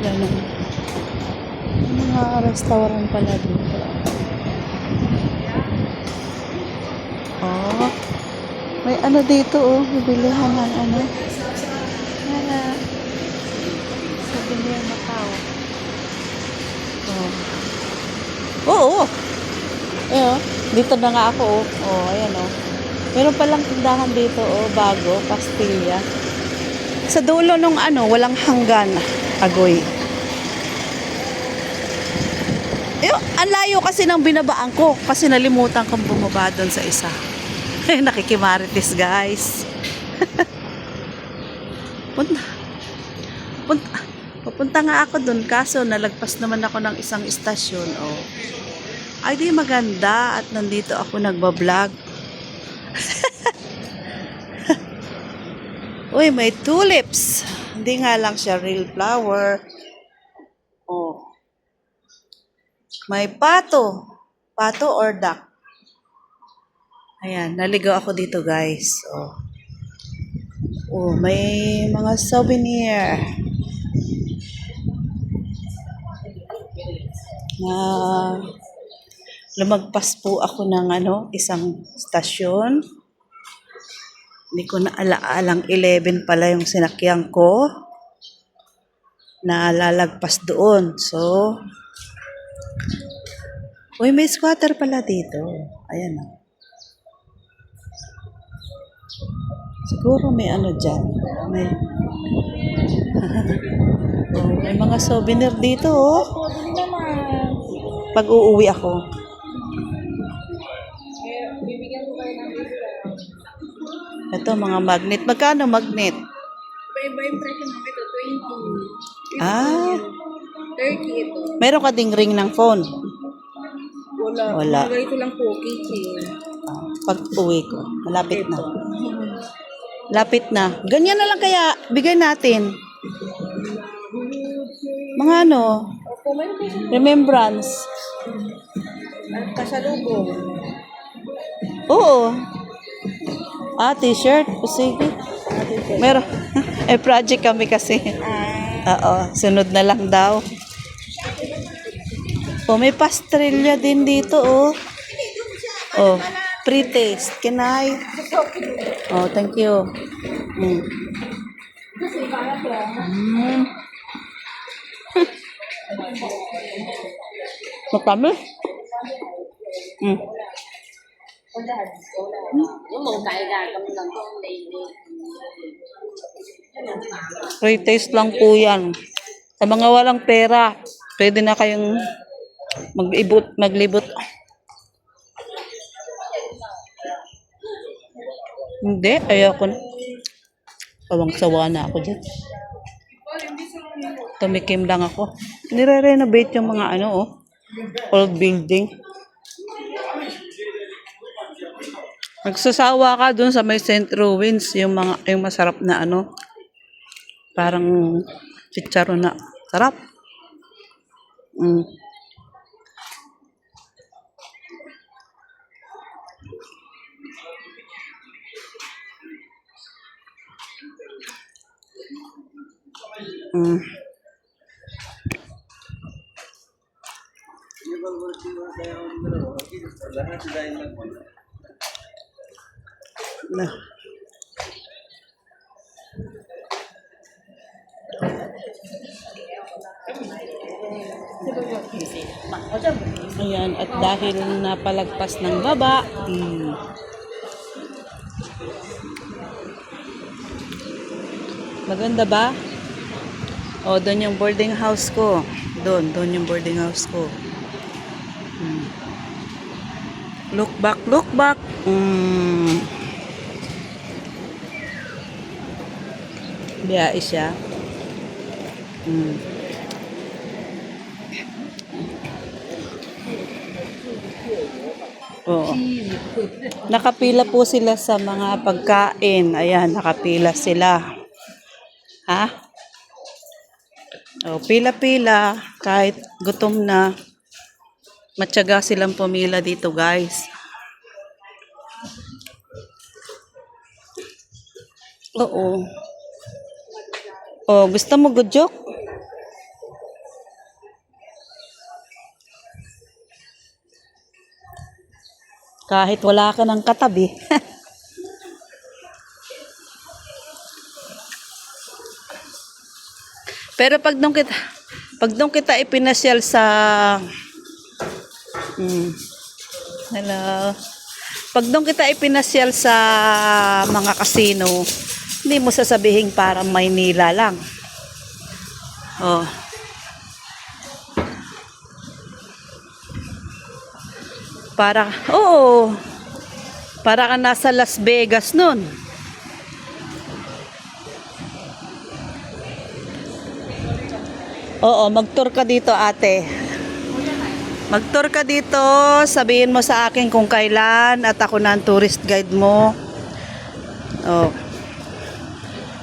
Ganun. Mga restaurant pala dito. Oh, may ano dito oh, bibilihan ng ano. Para sa Bilihan Macau. Oh. Oo. Oh. Dito na nga ako oh. Oh, ayan oh. Meron palang tindahan dito oh, bago, pastilla. Sa dulo nung ano, walang hanggan. Agoy. Ang layo kasi ng binabaan ko kasi nalimutan kong bumaba doon sa isa. Nakikimarites guys. punta, punta, Pupunta nga ako doon kaso nalagpas naman ako ng isang istasyon. Oh. Ay di maganda at nandito ako nagbablog. Uy, may tulips. Hindi nga lang siya real flower. Oh. May pato. Pato or duck. Ayan, naligaw ako dito guys. Oh. Oh, may mga souvenir. Lumagpas po ako ng isang stasyon. Hindi ko na alaalang 11 pala yung sinakyan ko. Na lalagpas doon. So, uy, may squatter pala dito. Ayan o. Siguro may ano dyan. May, oh, may mga souvenir dito oh. Pag uuwi ako. Ito mga magnet. Magkano magnet? Iba yung presyo ng ito, 20. Ah. 30 ito. Meron ka ding ring ng phone? Wala. Mga ito lang po, kitchen. Pag uwi ko. Malapit na. Lapit na. Ganyan na lang kaya bigay natin. Mga remembrance. Kasalubong. Oo. T-shirt. O sige. Meron. Project kami kasi. Oo. Sunod na lang daw. Oh, may pastrilla din dito, oh. Oh, pre-taste. Can I? Oh, thank you. Matamis? Pre-taste lang po yan. Sa mga walang pera, pwede na kayong maglibot. Hindi, ayoko na. Sawang-sawa na ako dyan. Tumikim lang ako. Nire-renovate yung mga old building. Magsasawa ka dun sa may St. Ruins, yung masarap na parang chicharon na. Sarap. Ayan, at dahil napalagpas ng baba, maganda ba? O, doon yung boarding house ko. Doon yung boarding house ko. Look back. Biyahe siya. Oo. Nakapila po sila sa mga pagkain. Ayan, nakapila sila. Ha? O, pila-pila. Kahit gutom na. Matyaga silang pumila dito, guys. Oo. Oh, gusto mo good joke? Kahit wala ka ng katabi. Pero pag doon kita ipinasyal sa hello. Pag doon kita ipinasyal sa mga kasino, hindi mo sasabihin parang Maynila lang. Oh. Oo. Para ka nasa Las Vegas nun. Oo, mag-tour ka dito, ate. Mag-tour ka dito, sabihin mo sa akin kung kailan at ako na ang tourist guide mo. Oh.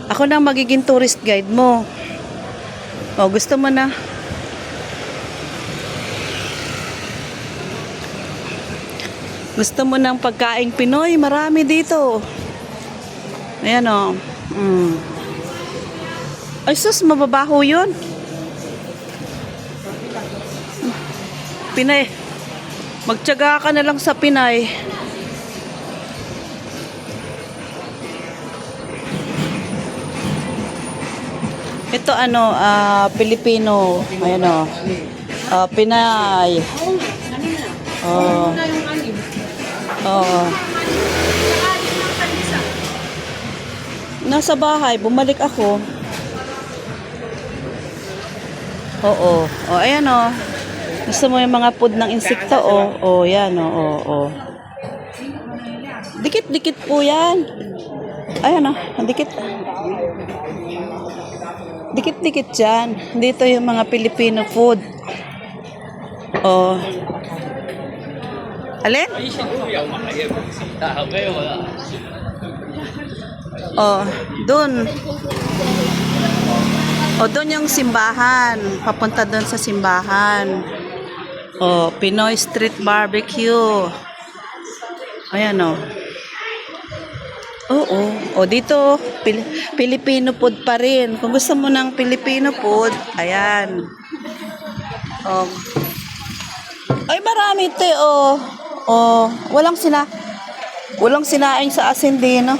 Ako na ang magiging tourist guide mo. Oh, gusto mo na? Gusto mo ng pagkaing Pinoy? Marami dito. Ayan o. Ay sus, mababaho yun. Pinay. Magtiyaga ka na lang sa Pinay. Ito Pilipino. Ayan o. Pinay. Oh. Oo. Nasa bahay, bumalik ako. Oo. O, ayan o. Gusto mo yung mga food ng insekto? O, yan o. O. Dikit-dikit po yan. Ayan o, dikit. Dikit-dikit yan. Dito yung mga Filipino food. O. Alin? Oh, dun. O, dun yung simbahan. Papunta dun sa simbahan. O, Pinoy Street Barbecue. Ayan o. Oo. O, dito, Filipino food pa rin. Kung gusto mo ng Filipino food, ayan. O. Ay, marami te, o. O, walang sinaing sa asin din, no?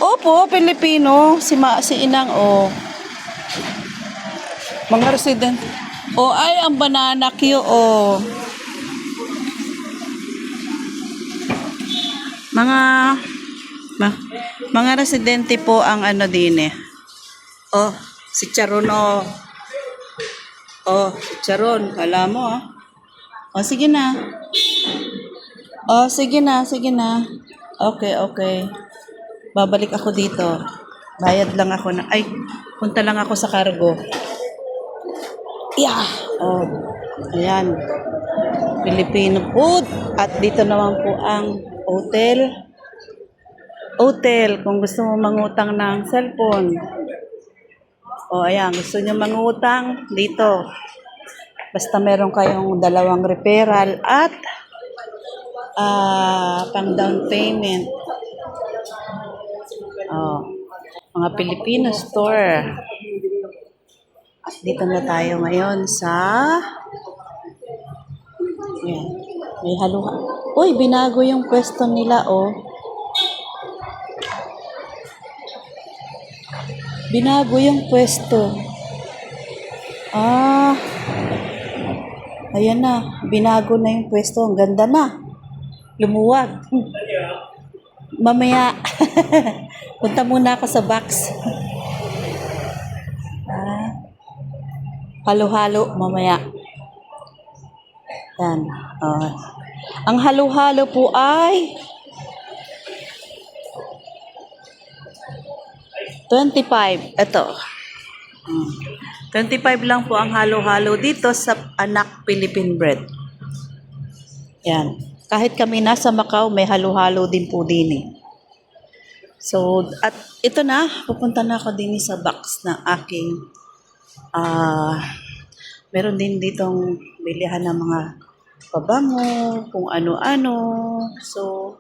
Opo, Pilipino. Si Inang, o. Mga resident. O, ay, ang banana Q, o. Mga residente po ang din, eh. O, si Charon, o. O, si Charon. Alam mo, ah. O, sige na. O, sige na. Okay. Babalik ako dito. Bayad lang ako na. Ay, punta lang ako sa cargo. Yeah. O, ayan. Filipino food. At dito naman po ang hotel. Hotel, kung gusto mo mangutang ng cellphone. O, ayan. Gusto nyo mangutang dito. Basta meron kayong 2 referral at pang down payment. Mga Filipino store. At dito na tayo ngayon sa yan. May haluhan. Uy, binago yung pwesto nila, oh. Binago yung pwesto. Ayan na, binago na yung pwesto. Ang ganda na. Lumuwag. Mamaya, punta muna ako sa box. Halo-halo mamaya. Yan. Ang halo-halo po ay 25. Ito. 25 lang po ang halo-halo dito sa Anak Philippine Bread. Yan. Kahit kami nasa Macau, may halo-halo din po din, eh. So, at ito na, pupunta na ako din sa box ng aking meron din ditong bilihan ng mga pabango, kung ano-ano. So,